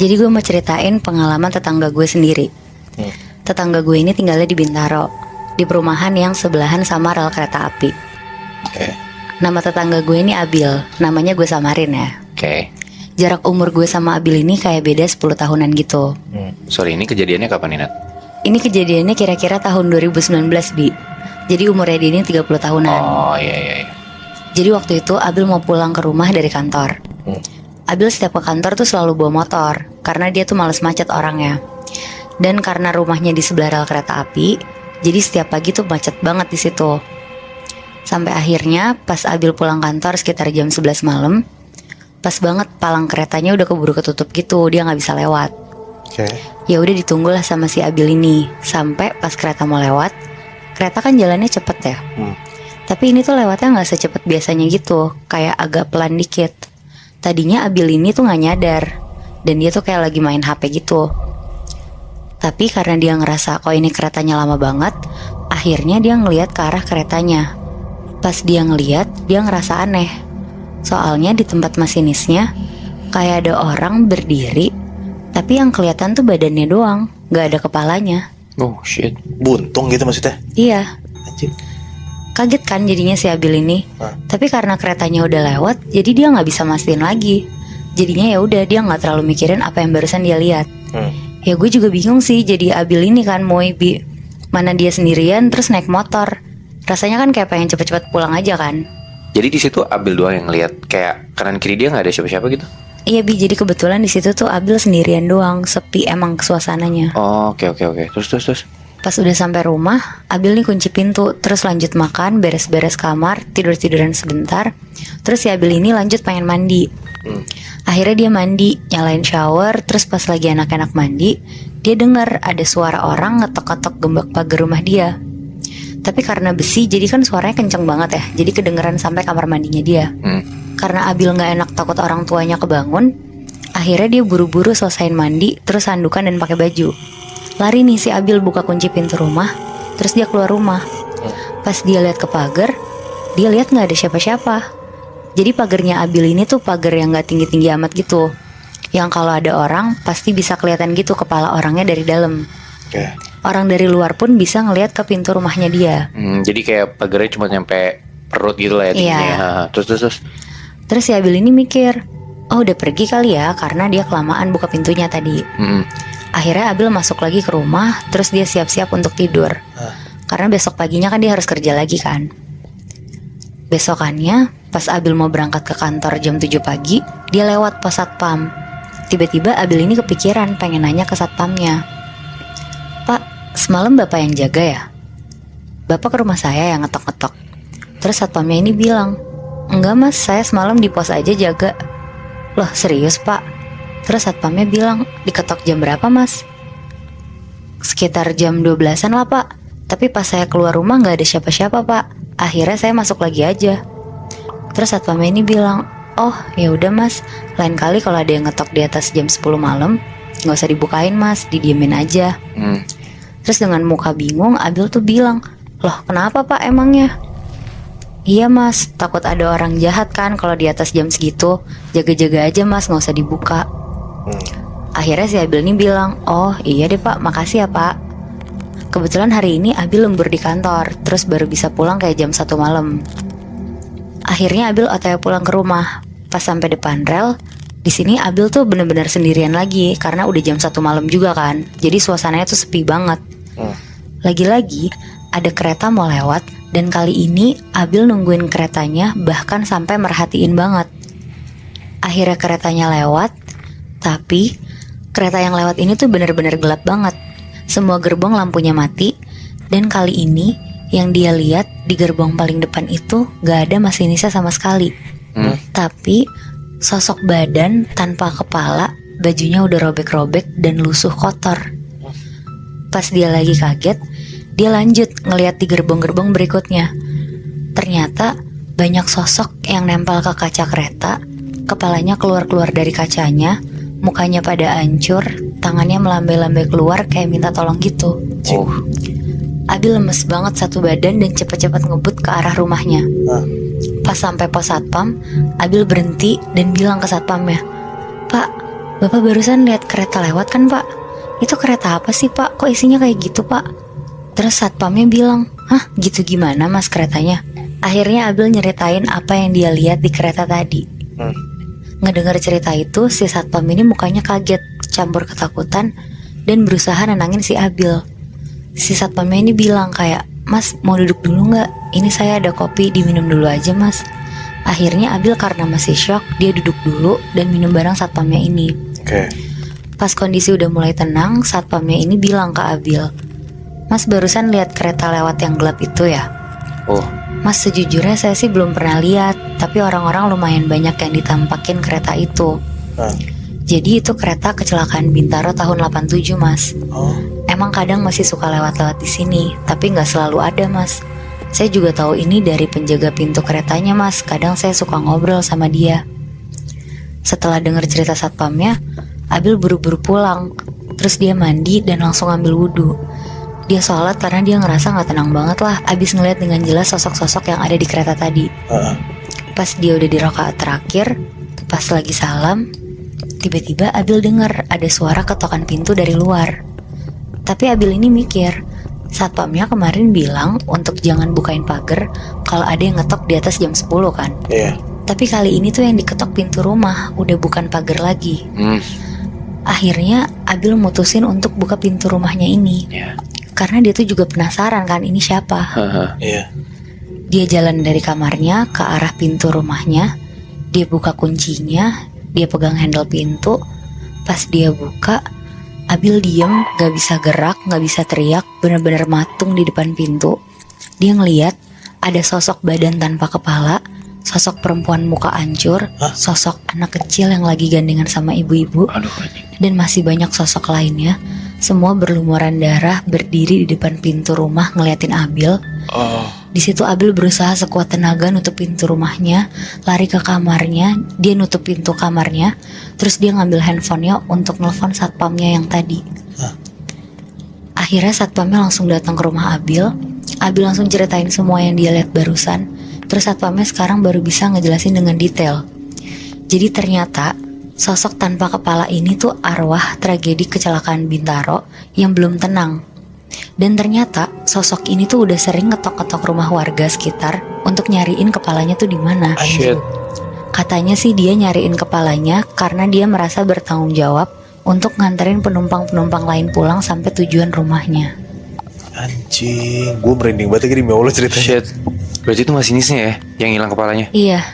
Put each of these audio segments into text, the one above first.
Jadi gue mau ceritain pengalaman tetangga gue sendiri. Tetangga gue ini tinggalnya di Bintaro, di perumahan yang sebelahan sama rel kereta api. Nama tetangga gue ini Abil, namanya gue samarin ya. Jarak umur gue sama Abil ini kayak beda 10 tahunan gitu. Sorry, ini kejadiannya kapan nih, Nat? Ini kejadiannya kira-kira tahun 2019, Bi. Jadi umurnya dia ini 30 tahunan. Oh iya. Jadi waktu itu Abil mau pulang ke rumah dari kantor. Abil setiap ke kantor tuh selalu bawa motor, karena dia tuh males macet orangnya. Dan karena rumahnya di sebelah rel kereta api, jadi setiap pagi tuh macet banget di situ. Sampai akhirnya pas Abil pulang kantor sekitar jam 11 malam, pas banget palang keretanya udah keburu ketutup gitu, dia nggak bisa lewat. Ya udah ditunggulah sama si Abil ini sampai pas kereta mau lewat. Kereta kan jalannya cepet ya. Tapi ini tuh lewatnya nggak secepat biasanya gitu, kayak agak pelan dikit. Tadinya Abil ini tuh nggak nyadar, dan dia tuh kayak lagi main HP gitu. Tapi karena dia ngerasa kok ini keretanya lama banget, akhirnya dia ngelihat ke arah keretanya. Pas dia ngelihat, dia ngerasa aneh. Soalnya di tempat masinisnya kayak ada orang berdiri, tapi yang kelihatan tuh badannya doang, nggak ada kepalanya. Oh shit. Buntung gitu maksudnya? Iya. Anjir. Kaget kan jadinya si Abil ini. Tapi karena keretanya udah lewat, jadi dia nggak bisa mastiin lagi. Jadinya ya udah, dia nggak terlalu mikirin apa yang barusan dia lihat. Ya gue juga bingung sih jadi Abil ini kan, Bi. Mana dia sendirian terus naik motor. Rasanya kan kayak pengen cepet-cepet pulang aja kan. Jadi di situ Abil doang yang ngeliat, kayak kanan kiri dia nggak ada siapa-siapa gitu? Iya, Bi, jadi kebetulan di situ tuh Abil sendirian doang, sepi emang suasananya. Oh, oke. Terus. Pas udah sampai rumah, Abil nih kunci pintu, terus lanjut makan, beres-beres kamar, tidur-tiduran sebentar. Terus si Abil ini lanjut pengen mandi. Akhirnya dia mandi, nyalain shower, terus pas lagi enak-enak mandi, dia dengar ada suara orang ngetok-ketok gembok pagar rumah dia. Tapi karena besi, jadi kan suaranya kenceng banget ya, jadi kedengeran sampai kamar mandinya dia. Karena Abil gak enak takut orang tuanya kebangun, akhirnya dia buru-buru selesain mandi, terus sandukan dan pakai baju. Lari nih si Abil buka kunci pintu rumah, terus dia keluar rumah. Pas dia lihat ke pagar, dia lihat nggak ada siapa-siapa. Jadi pagarnya Abil ini tuh pagar yang nggak tinggi-tinggi amat gitu, yang kalau ada orang pasti bisa kelihatan gitu kepala orangnya dari dalam. Orang dari luar pun bisa ngelihat ke pintu rumahnya dia. Jadi kayak pagarnya cuma nyampe perut gitu lah ya tingginya. Iya. Terus si Abil ini mikir, oh udah pergi kali ya, karena dia kelamaan buka pintunya tadi. Akhirnya Abil masuk lagi ke rumah, terus dia siap-siap untuk tidur. Karena besok paginya kan dia harus kerja lagi kan. Besokannya, pas Abil mau berangkat ke kantor jam 7 pagi, dia lewat pos satpam. Tiba-tiba Abil ini kepikiran pengen nanya ke satpamnya. Pak, semalam Bapak yang jaga ya? Bapak ke rumah saya yang ngetok-ngetok. Terus satpamnya ini bilang, enggak mas, saya semalam di pos aja jaga. Loh serius Pak? Terus satpamnya bilang, diketok jam berapa mas? Sekitar jam 12-an lah pak. Tapi pas saya keluar rumah gak ada siapa-siapa pak. Akhirnya saya masuk lagi aja. Terus satpamnya ini bilang, oh ya udah mas, lain kali kalau ada yang ngetok di atas jam 10 malam, gak usah dibukain mas, didiemin aja. Terus dengan muka bingung Abil tuh bilang, loh kenapa pak emangnya? Iya mas, takut ada orang jahat kan kalau di atas jam segitu. Jaga-jaga aja mas, gak usah dibuka. Akhirnya si Abil ini bilang, oh iya deh pak, makasih ya pak. Kebetulan hari ini Abil lembur di kantor, terus baru bisa pulang kayak jam 1 malam. Akhirnya Abil OTW pulang ke rumah. Pas sampai depan rel, di sini Abil tuh bener-bener sendirian lagi, karena udah jam 1 malam juga kan. Jadi suasananya tuh sepi banget. Lagi-lagi ada kereta mau lewat, dan kali ini Abil nungguin keretanya, bahkan sampai merhatiin banget. Akhirnya keretanya lewat, tapi kereta yang lewat ini tuh bener-bener gelap banget. Semua gerbong lampunya mati, dan kali ini yang dia lihat di gerbong paling depan itu gak ada masinisnya sama sekali. Tapi sosok badan tanpa kepala, bajunya udah robek-robek dan lusuh kotor. Pas dia lagi kaget, dia lanjut ngeliat di gerbong-gerbong berikutnya. Ternyata banyak sosok yang nempel ke kaca kereta, kepalanya keluar-keluar dari kacanya, mukanya pada hancur, tangannya melambai-lambai keluar kayak minta tolong gitu. Abil lemes banget satu badan dan cepet-cepet ngebut ke arah rumahnya. Pas sampai pos satpam, Abil berhenti dan bilang ke satpamnya, Pak, Bapak barusan lihat kereta lewat kan Pak? Itu kereta apa sih Pak? Kok isinya kayak gitu Pak? Terus satpamnya bilang, hah gitu gimana mas keretanya? Akhirnya Abil nyeritain apa yang dia lihat di kereta tadi. Ngedengar cerita itu, si satpam ini mukanya kaget, campur ketakutan, dan berusaha nenangin si Abil. Si satpamnya ini bilang kayak, mas mau duduk dulu gak? Ini saya ada kopi, diminum dulu aja mas. Akhirnya Abil karena masih shock, dia duduk dulu dan minum bareng satpamnya ini. Pas kondisi udah mulai tenang, satpamnya ini bilang ke Abil, mas barusan lihat kereta lewat yang gelap itu ya? Oh, Mas sejujurnya saya sih belum pernah lihat, tapi orang-orang lumayan banyak yang ditampakin kereta itu. Jadi itu kereta kecelakaan Bintaro tahun 87 mas. Emang kadang masih suka lewat-lewat di sini, tapi nggak selalu ada mas. Saya juga tahu ini dari penjaga pintu keretanya mas. Kadang saya suka ngobrol sama dia. Setelah dengar cerita satpamnya, Abil buru-buru pulang. Terus dia mandi dan langsung ambil wudhu. Dia sholat karena dia ngerasa gak tenang banget lah abis ngeliat dengan jelas sosok-sosok yang ada di kereta tadi. Pas dia udah di rakaat terakhir, pas lagi salam, tiba-tiba Abil dengar ada suara ketokan pintu dari luar. Tapi Abil ini mikir, satpamnya kemarin bilang untuk jangan bukain pagar kalau ada yang ngetok di atas jam 10 kan. Tapi kali ini tuh yang diketok pintu rumah, udah bukan pagar lagi. Akhirnya Abil mutusin untuk buka pintu rumahnya ini. Karena dia tuh juga penasaran kan ini siapa. Dia jalan dari kamarnya ke arah pintu rumahnya. Dia buka kuncinya, dia pegang handle pintu. Pas dia buka, Abil diem, gak bisa gerak, gak bisa teriak, bener-bener matung di depan pintu. Dia ngeliat ada sosok badan tanpa kepala, sosok perempuan muka hancur, sosok anak kecil yang lagi gandengan sama ibu-ibu, dan masih banyak sosok lainnya. Semua berlumuran darah berdiri di depan pintu rumah ngeliatin Abil. Di situ Abil berusaha sekuat tenaga nutup pintu rumahnya, lari ke kamarnya, dia nutup pintu kamarnya, terus dia ngambil handphonenya untuk nelfon satpamnya yang tadi. Akhirnya satpamnya langsung datang ke rumah Abil. Abil langsung ceritain semua yang dia lihat barusan. Terus satpamnya sekarang baru bisa ngejelasin dengan detail. Jadi ternyata sosok tanpa kepala ini tuh arwah tragedi kecelakaan Bintaro yang belum tenang. Dan ternyata sosok ini tuh udah sering ngetok-ketok rumah warga sekitar untuk nyariin kepalanya tuh di mana. Katanya sih dia nyariin kepalanya karena dia merasa bertanggung jawab untuk nganterin penumpang-penumpang lain pulang sampai tujuan rumahnya. Anjing, gue merinding banget gini, ya Allah ceritanya. Berarti itu masinisnya ya yang hilang kepalanya? Iya.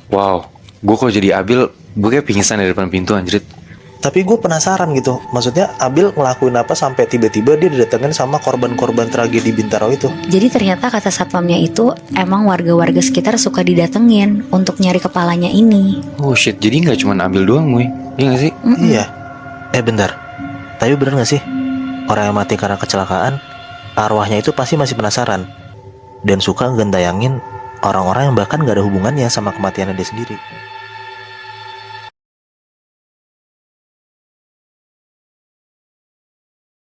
Wow, gue kalau jadi Abil, gue kayak pingsan di depan pintu anjrit. Tapi gue penasaran gitu, maksudnya Abil ngelakuin apa sampai tiba-tiba dia didatengin sama korban-korban tragedi Bintaro itu. Jadi ternyata kata satpamnya itu emang warga-warga sekitar suka didatengin untuk nyari kepalanya ini. Oh shit, jadi gak cuma Abil doang Muy, iya gak sih? Iya. Bentar, tapi bener gak sih orang yang mati karena kecelakaan, arwahnya itu pasti masih penasaran dan suka ngentayangin orang-orang yang bahkan gak ada hubungannya sama kematiannya dia sendiri.